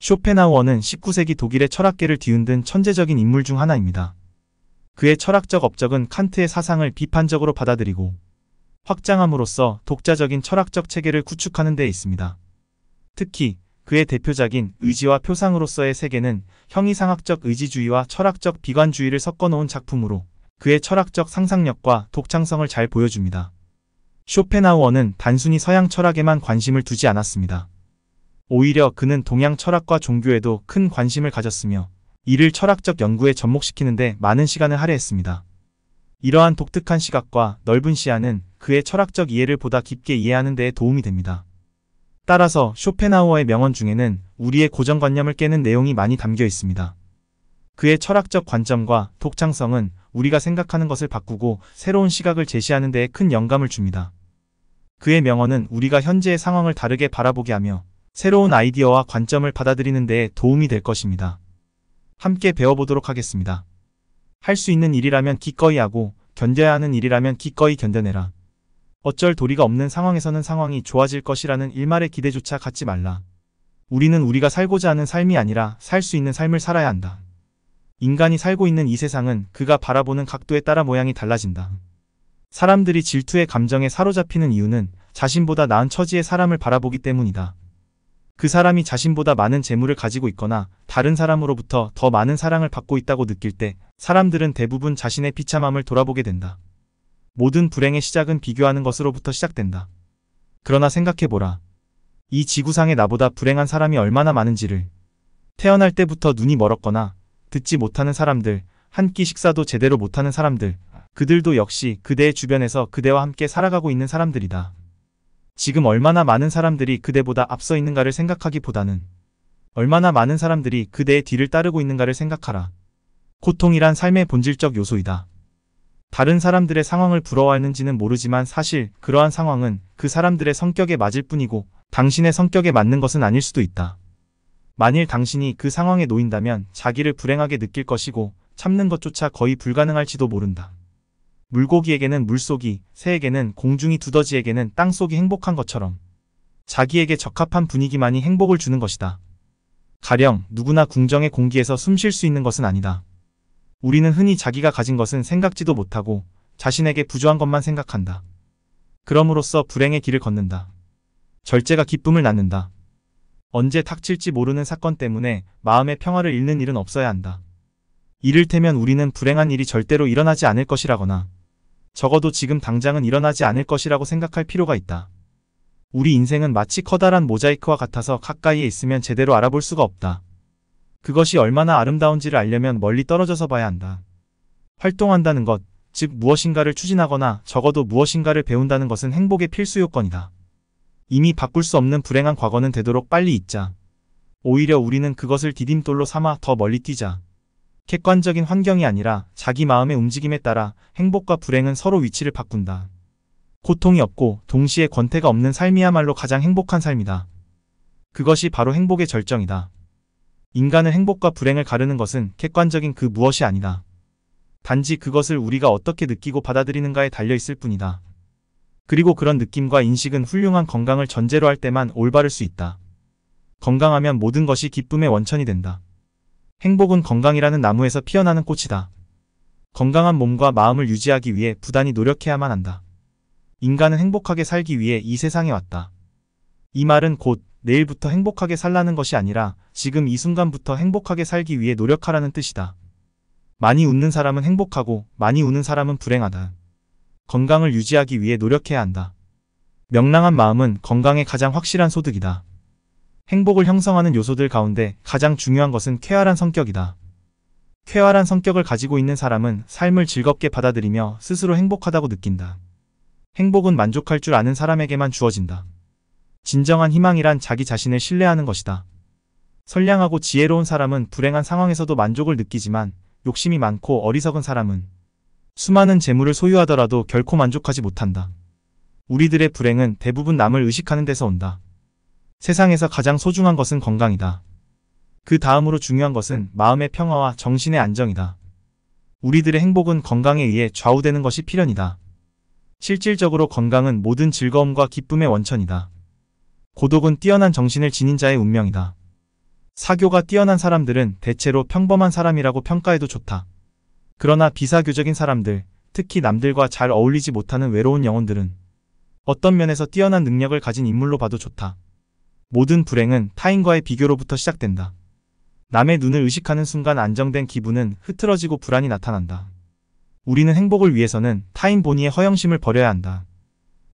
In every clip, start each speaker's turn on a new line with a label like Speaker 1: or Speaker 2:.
Speaker 1: 쇼펜하우어는 19세기 독일의 철학계를 뒤흔든 천재적인 인물 중 하나입니다. 그의 철학적 업적은 칸트의 사상을 비판적으로 받아들이고 확장함으로써 독자적인 철학적 체계를 구축하는 데 있습니다. 특히 그의 대표작인 의지와 표상으로서의 세계는 형이상학적 의지주의와 철학적 비관주의를 섞어놓은 작품으로 그의 철학적 상상력과 독창성을 잘 보여줍니다. 쇼펜하우어는 단순히 서양 철학에만 관심을 두지 않았습니다. 오히려 그는 동양 철학과 종교에도 큰 관심을 가졌으며 이를 철학적 연구에 접목시키는 데 많은 시간을 할애했습니다. 이러한 독특한 시각과 넓은 시야는 그의 철학적 이해를 보다 깊게 이해하는 데 도움이 됩니다. 따라서 쇼펜하우어의 명언 중에는 우리의 고정관념을 깨는 내용이 많이 담겨 있습니다. 그의 철학적 관점과 독창성은 우리가 생각하는 것을 바꾸고 새로운 시각을 제시하는 데에 큰 영감을 줍니다. 그의 명언은 우리가 현재의 상황을 다르게 바라보게 하며 새로운 아이디어와 관점을 받아들이는 데에 도움이 될 것입니다. 함께 배워보도록 하겠습니다. 할 수 있는 일이라면 기꺼이 하고 견뎌야 하는 일이라면 기꺼이 견뎌내라. 어쩔 도리가 없는 상황에서는 상황이 좋아질 것이라는 일말의 기대조차 갖지 말라. 우리는 우리가 살고자 하는 삶이 아니라 살 수 있는 삶을 살아야 한다. 인간이 살고 있는 이 세상은 그가 바라보는 각도에 따라 모양이 달라진다. 사람들이 질투의 감정에 사로잡히는 이유는 자신보다 나은 처지의 사람을 바라보기 때문이다. 그 사람이 자신보다 많은 재물을 가지고 있거나 다른 사람으로부터 더 많은 사랑을 받고 있다고 느낄 때 사람들은 대부분 자신의 비참함을 돌아보게 된다. 모든 불행의 시작은 비교하는 것으로부터 시작된다. 그러나 생각해보라. 이 지구상에 나보다 불행한 사람이 얼마나 많은지를. 태어날 때부터 눈이 멀었거나 듣지 못하는 사람들, 한 끼 식사도 제대로 못하는 사람들, 그들도 역시 그대의 주변에서 그대와 함께 살아가고 있는 사람들이다. 지금 얼마나 많은 사람들이 그대보다 앞서 있는가를 생각하기보다는 얼마나 많은 사람들이 그대의 뒤를 따르고 있는가를 생각하라. 고통이란 삶의 본질적 요소이다. 다른 사람들의 상황을 부러워하는지는 모르지만 사실 그러한 상황은 그 사람들의 성격에 맞을 뿐이고 당신의 성격에 맞는 것은 아닐 수도 있다. 만일 당신이 그 상황에 놓인다면 자기를 불행하게 느낄 것이고 참는 것조차 거의 불가능할지도 모른다. 물고기에게는 물속이, 새에게는 공중이, 두더지에게는 땅속이 행복한 것처럼 자기에게 적합한 분위기만이 행복을 주는 것이다. 가령 누구나 궁정의 공기에서 숨 쉴 수 있는 것은 아니다. 우리는 흔히 자기가 가진 것은 생각지도 못하고 자신에게 부조한 것만 생각한다. 그럼으로써 불행의 길을 걷는다. 절제가 기쁨을 낳는다. 언제 닥칠지 모르는 사건 때문에 마음의 평화를 잃는 일은 없어야 한다. 이를테면 우리는 불행한 일이 절대로 일어나지 않을 것이라거나 적어도 지금 당장은 일어나지 않을 것이라고 생각할 필요가 있다. 우리 인생은 마치 커다란 모자이크와 같아서 가까이에 있으면 제대로 알아볼 수가 없다. 그것이 얼마나 아름다운지를 알려면 멀리 떨어져서 봐야 한다. 활동한다는 것, 즉 무엇인가를 추진하거나 적어도 무엇인가를 배운다는 것은 행복의 필수 요건이다. 이미 바꿀 수 없는 불행한 과거는 되도록 빨리 잊자. 오히려 우리는 그것을 디딤돌로 삼아 더 멀리 뛰자. 객관적인 환경이 아니라 자기 마음의 움직임에 따라 행복과 불행은 서로 위치를 바꾼다. 고통이 없고 동시에 권태가 없는 삶이야말로 가장 행복한 삶이다. 그것이 바로 행복의 절정이다. 인간은 행복과 불행을 가르는 것은 객관적인 그 무엇이 아니다. 단지 그것을 우리가 어떻게 느끼고 받아들이는가에 달려있을 뿐이다. 그리고 그런 느낌과 인식은 훌륭한 건강을 전제로 할 때만 올바를 수 있다. 건강하면 모든 것이 기쁨의 원천이 된다. 행복은 건강이라는 나무에서 피어나는 꽃이다. 건강한 몸과 마음을 유지하기 위해 부단히 노력해야만 한다. 인간은 행복하게 살기 위해 이 세상에 왔다. 이 말은 곧 내일부터 행복하게 살라는 것이 아니라 지금 이 순간부터 행복하게 살기 위해 노력하라는 뜻이다. 많이 웃는 사람은 행복하고 많이 우는 사람은 불행하다. 건강을 유지하기 위해 노력해야 한다. 명랑한 마음은 건강의 가장 확실한 소득이다. 행복을 형성하는 요소들 가운데 가장 중요한 것은 쾌활한 성격이다. 쾌활한 성격을 가지고 있는 사람은 삶을 즐겁게 받아들이며 스스로 행복하다고 느낀다. 행복은 만족할 줄 아는 사람에게만 주어진다. 진정한 희망이란 자기 자신을 신뢰하는 것이다. 선량하고 지혜로운 사람은 불행한 상황에서도 만족을 느끼지만 욕심이 많고 어리석은 사람은 수많은 재물을 소유하더라도 결코 만족하지 못한다. 우리들의 불행은 대부분 남을 의식하는 데서 온다. 세상에서 가장 소중한 것은 건강이다. 그 다음으로 중요한 것은 마음의 평화와 정신의 안정이다. 우리들의 행복은 건강에 의해 좌우되는 것이 필연이다. 실질적으로 건강은 모든 즐거움과 기쁨의 원천이다. 고독은 뛰어난 정신을 지닌 자의 운명이다. 사교가 뛰어난 사람들은 대체로 평범한 사람이라고 평가해도 좋다. 그러나 비사교적인 사람들, 특히 남들과 잘 어울리지 못하는 외로운 영혼들은 어떤 면에서 뛰어난 능력을 가진 인물로 봐도 좋다. 모든 불행은 타인과의 비교로부터 시작된다. 남의 눈을 의식하는 순간 안정된 기분은 흐트러지고 불안이 나타난다. 우리는 행복을 위해서는 타인 본의의 허영심을 버려야 한다.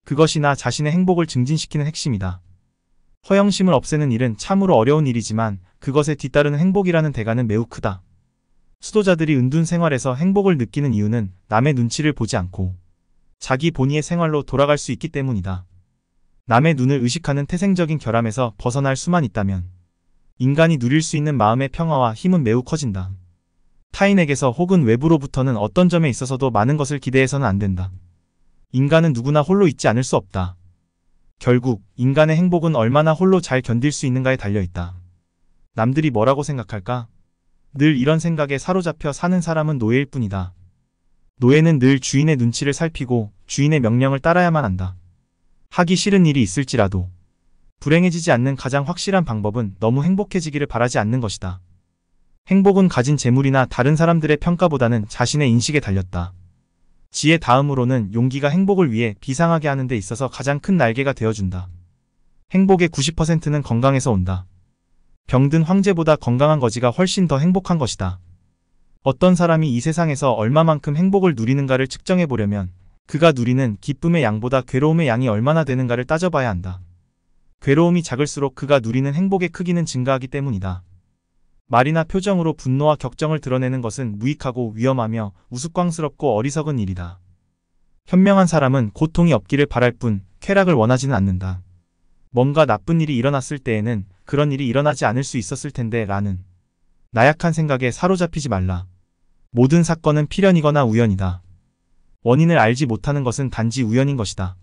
Speaker 1: 그것이 나 자신의 행복을 증진시키는 핵심이다. 허영심을 없애는 일은 참으로 어려운 일이지만 그것에 뒤따르는 행복이라는 대가는 매우 크다. 수도자들이 은둔 생활에서 행복을 느끼는 이유는 남의 눈치를 보지 않고 자기 본의의 생활로 돌아갈 수 있기 때문이다. 남의 눈을 의식하는 태생적인 결함에서 벗어날 수만 있다면 인간이 누릴 수 있는 마음의 평화와 힘은 매우 커진다. 타인에게서 혹은 외부로부터는 어떤 점에 있어서도 많은 것을 기대해서는 안 된다. 인간은 누구나 홀로 있지 않을 수 없다. 결국 인간의 행복은 얼마나 홀로 잘 견딜 수 있는가에 달려있다. 남들이 뭐라고 생각할까? 늘 이런 생각에 사로잡혀 사는 사람은 노예일 뿐이다. 노예는 늘 주인의 눈치를 살피고 주인의 명령을 따라야만 한다. 하기 싫은 일이 있을지라도 불행해지지 않는 가장 확실한 방법은 너무 행복해지기를 바라지 않는 것이다. 행복은 가진 재물이나 다른 사람들의 평가보다는 자신의 인식에 달렸다. 지혜 다음으로는 용기가 행복을 위해 비상하게 하는 데 있어서 가장 큰 날개가 되어준다. 행복의 90%는 건강에서 온다. 병든 황제보다 건강한 거지가 훨씬 더 행복한 것이다. 어떤 사람이 이 세상에서 얼마만큼 행복을 누리는가를 측정해 보려면 그가 누리는 기쁨의 양보다 괴로움의 양이 얼마나 되는가를 따져봐야 한다. 괴로움이 작을수록 그가 누리는 행복의 크기는 증가하기 때문이다. 말이나 표정으로 분노와 격정을 드러내는 것은 무익하고 위험하며 우스꽝스럽고 어리석은 일이다. 현명한 사람은 고통이 없기를 바랄 뿐 쾌락을 원하지는 않는다. 뭔가 나쁜 일이 일어났을 때에는 그런 일이 일어나지 않을 수 있었을 텐데 라는 나약한 생각에 사로잡히지 말라. 모든 사건은 필연이거나 우연이다. 원인을 알지 못하는 것은 단지 우연인 것이다.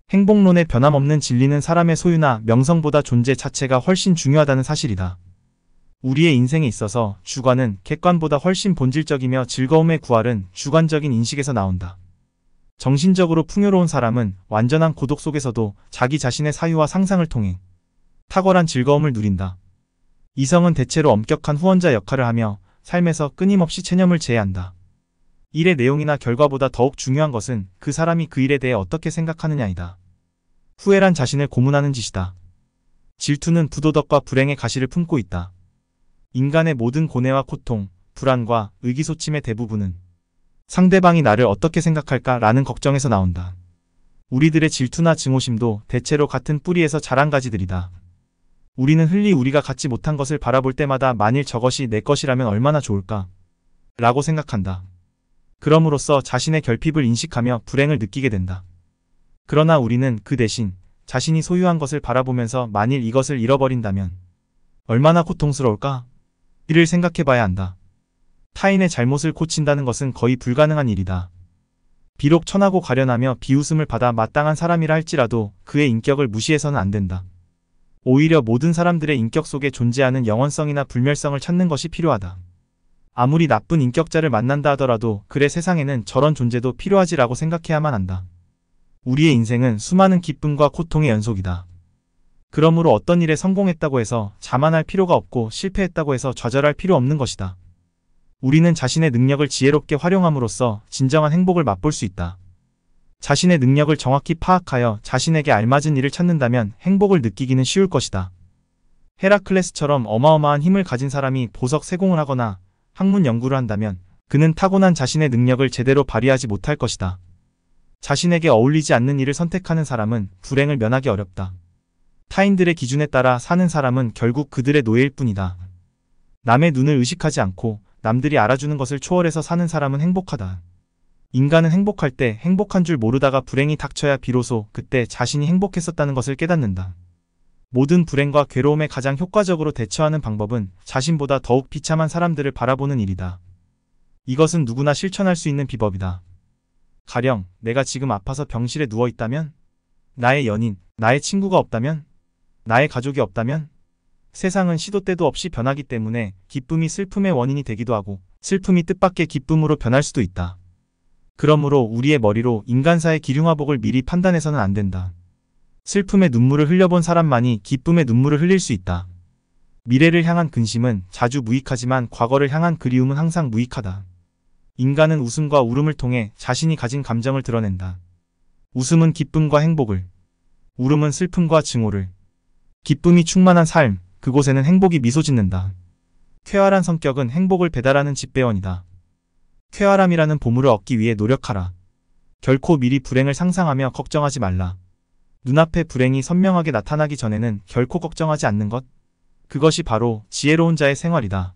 Speaker 1: 행복론의 변함없는 진리는 사람의 소유나 명성보다 존재 자체가 훨씬 중요하다는 사실이다. 우리의 인생에 있어서 주관은 객관보다 훨씬 본질적이며 즐거움의 구할은 주관적인 인식에서 나온다. 정신적으로 풍요로운 사람은 완전한 고독 속에서도 자기 자신의 사유와 상상을 통해 탁월한 즐거움을 누린다. 이성은 대체로 엄격한 후원자 역할을 하며 삶에서 끊임없이 체념을 제해한다. 일의 내용이나 결과보다 더욱 중요한 것은 그 사람이 그 일에 대해 어떻게 생각하느냐이다. 후회란 자신을 고문하는 짓이다. 질투는 부도덕과 불행의 가시를 품고 있다. 인간의 모든 고뇌와 고통, 불안과 의기소침의 대부분은 상대방이 나를 어떻게 생각할까 라는 걱정에서 나온다. 우리들의 질투나 증오심도 대체로 같은 뿌리에서 자란 가지들이다. 우리는 흔히 우리가 갖지 못한 것을 바라볼 때마다 만일 저것이 내 것이라면 얼마나 좋을까? 라고 생각한다. 그럼으로써 자신의 결핍을 인식하며 불행을 느끼게 된다. 그러나 우리는 그 대신 자신이 소유한 것을 바라보면서 만일 이것을 잃어버린다면 얼마나 고통스러울까? 이를 생각해봐야 한다. 타인의 잘못을 고친다는 것은 거의 불가능한 일이다. 비록 천하고 가련하며 비웃음을 받아 마땅한 사람이라 할지라도 그의 인격을 무시해서는 안 된다. 오히려 모든 사람들의 인격 속에 존재하는 영원성이나 불멸성을 찾는 것이 필요하다. 아무리 나쁜 인격자를 만난다 하더라도 그래 세상에는 저런 존재도 필요하지라고 생각해야만 한다. 우리의 인생은 수많은 기쁨과 고통의 연속이다. 그러므로 어떤 일에 성공했다고 해서 자만할 필요가 없고 실패했다고 해서 좌절할 필요 없는 것이다. 우리는 자신의 능력을 지혜롭게 활용함으로써 진정한 행복을 맛볼 수 있다. 자신의 능력을 정확히 파악하여 자신에게 알맞은 일을 찾는다면 행복을 느끼기는 쉬울 것이다. 헤라클레스처럼 어마어마한 힘을 가진 사람이 보석 세공을 하거나 학문 연구를 한다면 그는 타고난 자신의 능력을 제대로 발휘하지 못할 것이다. 자신에게 어울리지 않는 일을 선택하는 사람은 불행을 면하기 어렵다. 타인들의 기준에 따라 사는 사람은 결국 그들의 노예일 뿐이다. 남의 눈을 의식하지 않고 남들이 알아주는 것을 초월해서 사는 사람은 행복하다. 인간은 행복할 때 행복한 줄 모르다가 불행이 닥쳐야 비로소 그때 자신이 행복했었다는 것을 깨닫는다. 모든 불행과 괴로움에 가장 효과적으로 대처하는 방법은 자신보다 더욱 비참한 사람들을 바라보는 일이다. 이것은 누구나 실천할 수 있는 비법이다. 가령 내가 지금 아파서 병실에 누워있다면, 나의 연인, 나의 친구가 없다면, 나의 가족이 없다면, 세상은 시도 때도 없이 변하기 때문에 기쁨이 슬픔의 원인이 되기도 하고 슬픔이 뜻밖의 기쁨으로 변할 수도 있다. 그러므로 우리의 머리로 인간사의 기륭화복을 미리 판단해서는 안 된다. 슬픔의 눈물을 흘려본 사람만이 기쁨의 눈물을 흘릴 수 있다. 미래를 향한 근심은 자주 무익하지만 과거를 향한 그리움은 항상 무익하다. 인간은 웃음과 울음을 통해 자신이 가진 감정을 드러낸다. 웃음은 기쁨과 행복을, 울음은 슬픔과 증오를. 기쁨이 충만한 삶, 그곳에는 행복이 미소 짓는다. 쾌활한 성격은 행복을 배달하는 집배원이다. 쾌활함이라는 보물을 얻기 위해 노력하라. 결코 미리 불행을 상상하며 걱정하지 말라. 눈앞에 불행이 선명하게 나타나기 전에는 결코 걱정하지 않는 것? 그것이 바로 지혜로운 자의 생활이다.